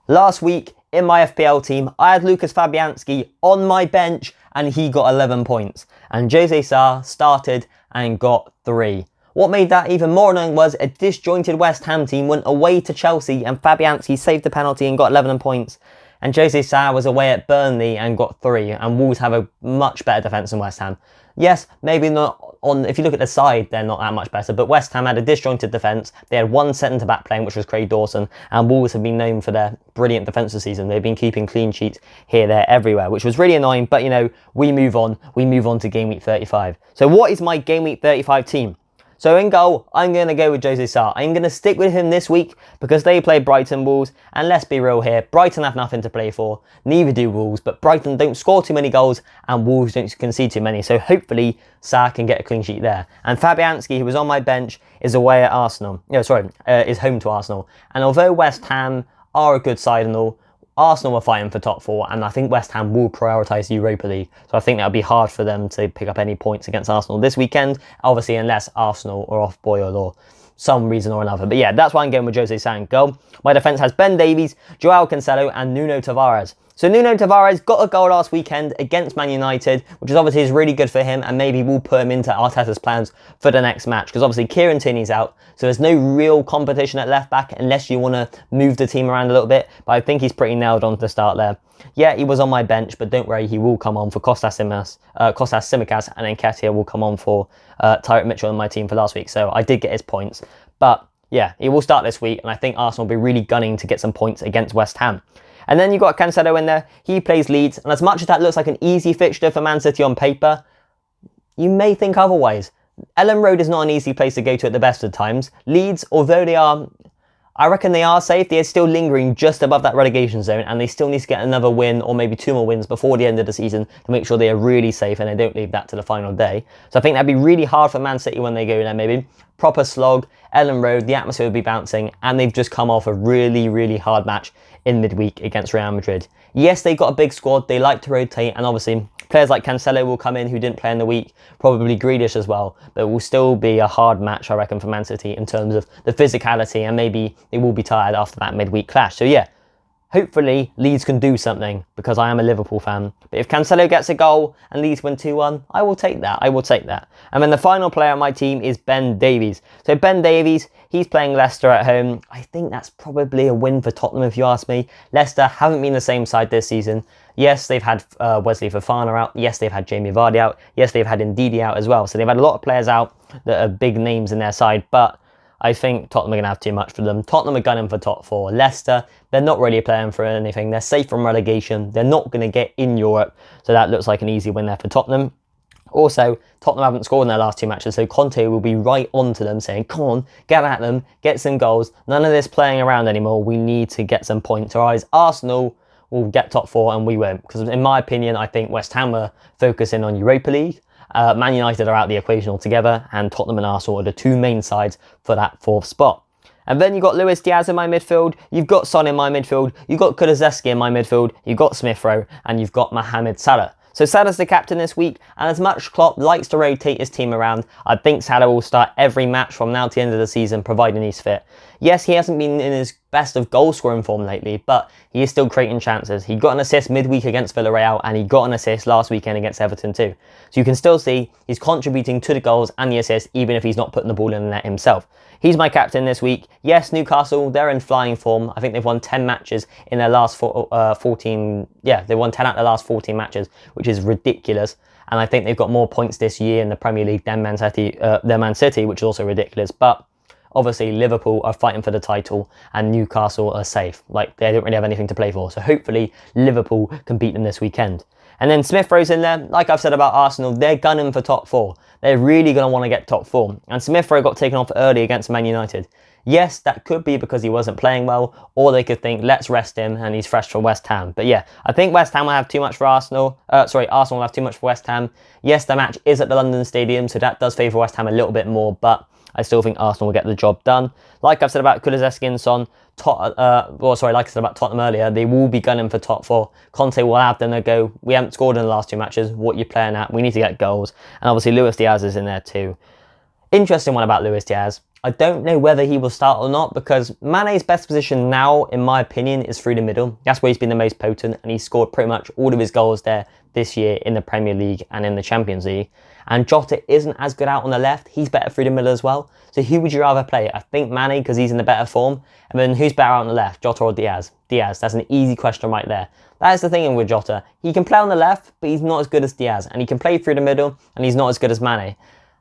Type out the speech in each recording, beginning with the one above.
Last week in my FPL team, I had Lucas Fabianski on my bench and he got 11 points. And Jose Sa started and got 3. What made that even more annoying was a disjointed West Ham team went away to Chelsea and Fabianski saved the penalty and got 11 points. And Jose Sa was away at Burnley and got 3. And Wolves have a much better defence than West Ham. Yes, maybe not on, if you look at the side, they're not that much better. But West Ham had a disjointed defence. They had one centre-back playing, which was Craig Dawson. And Wolves have been known for their brilliant defence this season. They've been keeping clean sheets here, there, everywhere, which was really annoying. But, you know, we move on. We move on to Game Week 35. So what is my Game Week 35 team? So in goal, I'm going to go with Jose Sa. I'm going to stick with him this week because they play Brighton Wolves. And let's be real here, Brighton have nothing to play for. Neither do Wolves, but Brighton don't score too many goals and Wolves don't concede too many. So hopefully Sa can get a clean sheet there. And Fabianski, who was on my bench, is away at Arsenal. Is home to Arsenal. And although West Ham are a good side and all, Arsenal are fighting for top 4, and I think West Ham will prioritise the Europa League. So I think that'll be hard for them to pick up any points against Arsenal this weekend, obviously unless Arsenal are off boil or some reason or another. But yeah, that's why I'm going with Jose Sa in goal. My defence has Ben Davies, Joao Cancelo and Nuno Tavares. So Nuno Tavares got a goal last weekend against Man United, which is obviously really good for him and maybe will put him into Arteta's plans for the next match because obviously Kieran Tierney's out, so there's no real competition at left back unless you want to move the team around a little bit, but I think he's pretty nailed on to start there. Yeah, he was on my bench, but don't worry, he will come on for Kostas Tsimikas and Nketiah will come on for Tyreek Mitchell on my team for last week, so I did get his points. But yeah, he will start this week and I think Arsenal will be really gunning to get some points against West Ham. And then you've got Cancelo in there. He plays Leeds. And as much as that looks like an easy fixture for Man City on paper, you may think otherwise. Ellen Road is not an easy place to go to at the best of times. Leeds, although I reckon they are safe, they are still lingering just above that relegation zone and they still need to get another win or maybe 2 more wins before the end of the season to make sure they are really safe and they don't leave that to the final day. So I think that'd be really hard for Man City when they go there maybe. Proper slog, Ellen Road, the atmosphere would be bouncing and they've just come off a really, really hard match in midweek against Real Madrid. Yes, they've got a big squad, they like to rotate and obviously players like Cancelo will come in who didn't play in the week, probably Grealish as well, but it will still be a hard match I reckon for Man City in terms of the physicality and maybe they will be tired after that midweek clash. So yeah, hopefully Leeds can do something because I am a Liverpool fan. But if Cancelo gets a goal and Leeds win 2-1, I will take that. I will take that. And then the final player on my team is Ben Davies. So Ben Davies, he's playing Leicester at home. I think that's probably a win for Tottenham if you ask me. Leicester haven't been the same side this season. Yes, they've had Wesley Fofana out. Yes, they've had Jamie Vardy out. Yes, they've had Ndidi out as well. So they've had a lot of players out that are big names in their side. But I think Tottenham are going to have too much for them. Tottenham are gunning for top 4. Leicester, they're not really playing for anything. They're safe from relegation. They're not going to get in Europe. So that looks like an easy win there for Tottenham. Also, Tottenham haven't scored in their last 2 matches, so Conte will be right onto them saying, come on, get at them, get some goals. None of this playing around anymore. We need to get some points. Or else Arsenal will get top 4 and we won't. Because in my opinion, I think West Ham are focusing on Europa League. Man United are out the equation altogether, and Tottenham and Arsenal are the 2 main sides for that 4th spot. And then you've got Luis Diaz in my midfield, you've got Son in my midfield, you've got Kulusevski in my midfield, you've got Smith Rowe, and you've got Mohamed Salah. So Salah's the captain this week, and as much Klopp likes to rotate his team around, I think Salah will start every match from now to the end of the season, providing he's fit. Yes, he hasn't been in his best of goal-scoring form lately, but he is still creating chances. He got an assist midweek against Villarreal, and he got an assist last weekend against Everton too. So you can still see he's contributing to the goals and the assists, even if he's not putting the ball in the net himself. He's my captain this week. Yes, Newcastle, they're in flying form. I think they've won 10 matches in their last 14... Yeah, they won 10 out of the last 14 matches, which is ridiculous. And I think they've got more points this year in the Premier League than Man City, which is also ridiculous. But obviously, Liverpool are fighting for the title and Newcastle are safe. Like, they don't really have anything to play for. So hopefully, Liverpool can beat them this weekend. And then Smith Rowe's in there. Like I've said about Arsenal, they're gunning for top 4. They're really going to want to get top 4. And Smith Rowe got taken off early against Man United. Yes, that could be because he wasn't playing well, or they could think, let's rest him and he's fresh for West Ham. But yeah, I think West Ham will have too much for Arsenal. Arsenal will have too much for West Ham. Yes, the match is at the London Stadium, so that does favour West Ham a little bit more, but I still think Arsenal will get the job done. Like I've said about Kulusevski and Son, like I said about Tottenham earlier, they will be gunning for top 4. Conte will have them go, we haven't scored in the last 2 matches, what are you playing at? We need to get goals. And obviously Luis Diaz is in there too. Interesting one about Luis Diaz. I don't know whether he will start or not, because Mane's best position now, in my opinion, is through the middle. That's where he's been the most potent, and he's scored pretty much all of his goals there this year in the Premier League and in the Champions League. And Jota isn't as good out on the left. He's better through the middle as well. So who would you rather play? I think Mane, because he's in the better form. And then who's better out on the left, Jota or Diaz? Diaz. That's an easy question right there. That is the thing with Jota. He can play on the left, but he's not as good as Diaz. And he can play through the middle, and he's not as good as Mane.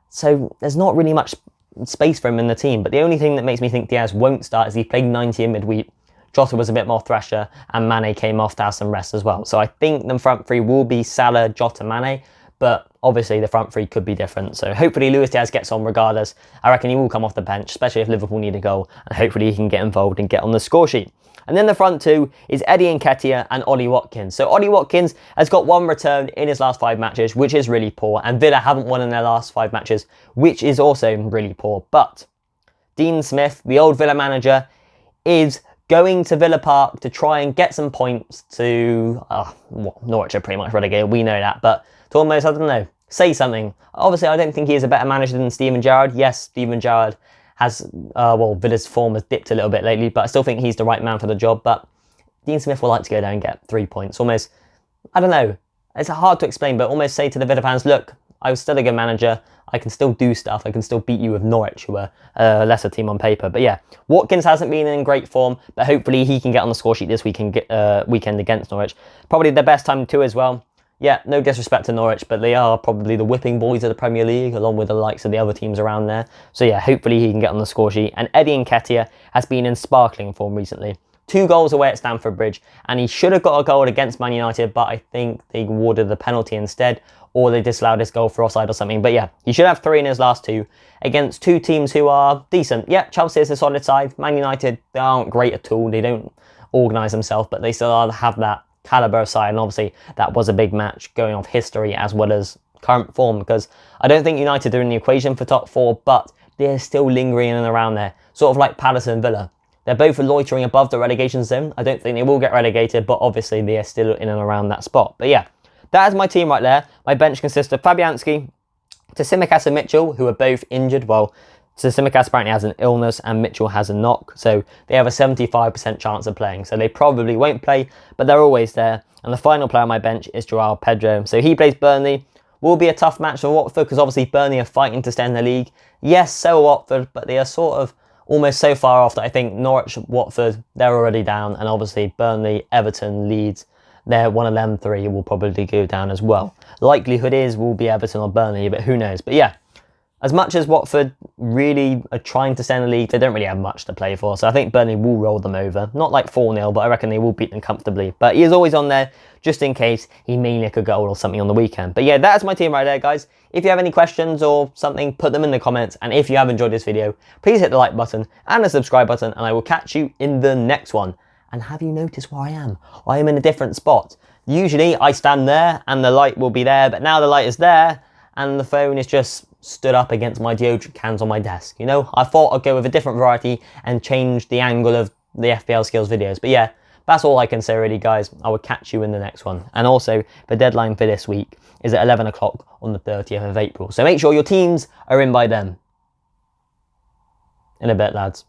So there's not really much space for him in the team. But the only thing that makes me think Diaz won't start is he played 90 in midweek. Jota was a bit more thresher, and Mane came off to have some rest as well. So I think the front three will be Salah, Jota, Mane, but obviously the front three could be different. So hopefully Luis Diaz gets on regardless. I reckon he will come off the bench, especially if Liverpool need a goal, and hopefully he can get involved and get on the score sheet. And then the front two is Eddie Nketiah and Ollie Watkins. So Ollie Watkins has got one return in his last 5 matches, which is really poor. And Villa haven't won in their last 5 matches, which is also really poor. But Dean Smith, the old Villa manager, is going to Villa Park to try and get some points to... Norwich are pretty much relegated, we know that. But to almost, I don't know, say something. Obviously, I don't think he is a better manager than Steven Gerrard. Yes, Steven Gerrard has, Villa's form has dipped a little bit lately, but I still think he's the right man for the job. But Dean Smith will like to go down and get 3 points. Almost, I don't know, it's hard to explain, but almost say to the Villa fans, look, I was still a good manager. I can still do stuff. I can still beat you with Norwich, who are a lesser team on paper. But yeah, Watkins hasn't been in great form, but hopefully he can get on the score sheet this weekend against Norwich. Probably their best time too as well. Yeah, no disrespect to Norwich, but they are probably the whipping boys of the Premier League, along with the likes of the other teams around there. So yeah, hopefully he can get on the score sheet. And Eddie Nketiah has been in sparkling form recently. 2 goals away at Stamford Bridge, and he should have got a goal against Man United, but I think they awarded the penalty instead, or they disallowed his goal for offside or something. But yeah, he should have 3 in his last 2 against 2 teams who are decent. Yeah, Chelsea is a solid side. Man United, they aren't great at all. They don't organise themselves, but they still have that calibre side, and obviously that was a big match going off history as well as current form, because I don't think United are in the equation for top 4, but they're still lingering in and around there, sort of like Palace and Villa. They're both loitering above the relegation zone. I don't think they will get relegated, but obviously they are still in and around that spot. But yeah, that is my team right there. My bench consists of Fabianski, Tsimikas and Mitchell, who are both injured. Well, Tsimikas apparently has an illness and Mitchell has a knock, so they have a 75% chance of playing. So they probably won't play, but they're always there. And the final player on my bench is Gerard Pedro. So he plays Burnley. Will be a tough match for Watford, because obviously Burnley are fighting to stay in the league. Yes, so are Watford, but they are sort of almost so far off that I think Norwich, Watford, they're already down. And obviously Burnley, Everton, Leeds, they're one of them 3 will probably go down as well. Likelihood is will be Everton or Burnley, but who knows. But yeah, as much as Watford really are trying to stay in the league, they don't really have much to play for. So I think Burnley will roll them over. Not like 4-0, but I reckon they will beat them comfortably. But he is always on there just in case he may nick a goal or something on the weekend. But yeah, that's my team right there, guys. If you have any questions or something, put them in the comments. And if you have enjoyed this video, please hit the like button and the subscribe button, and I will catch you in the next one. And have you noticed where I am? I am in a different spot. Usually I stand there and the light will be there, but now the light is there and the phone is just stood up against my deodorant cans on my desk. You know, I thought I'd go with a different variety and change the angle of the FPL skills videos. But yeah, that's all I can say really, guys. I will catch you in the next one. And also, the deadline for this week is at 11 o'clock on the 30th of April. So make sure your teams are in by then. In a bit, lads.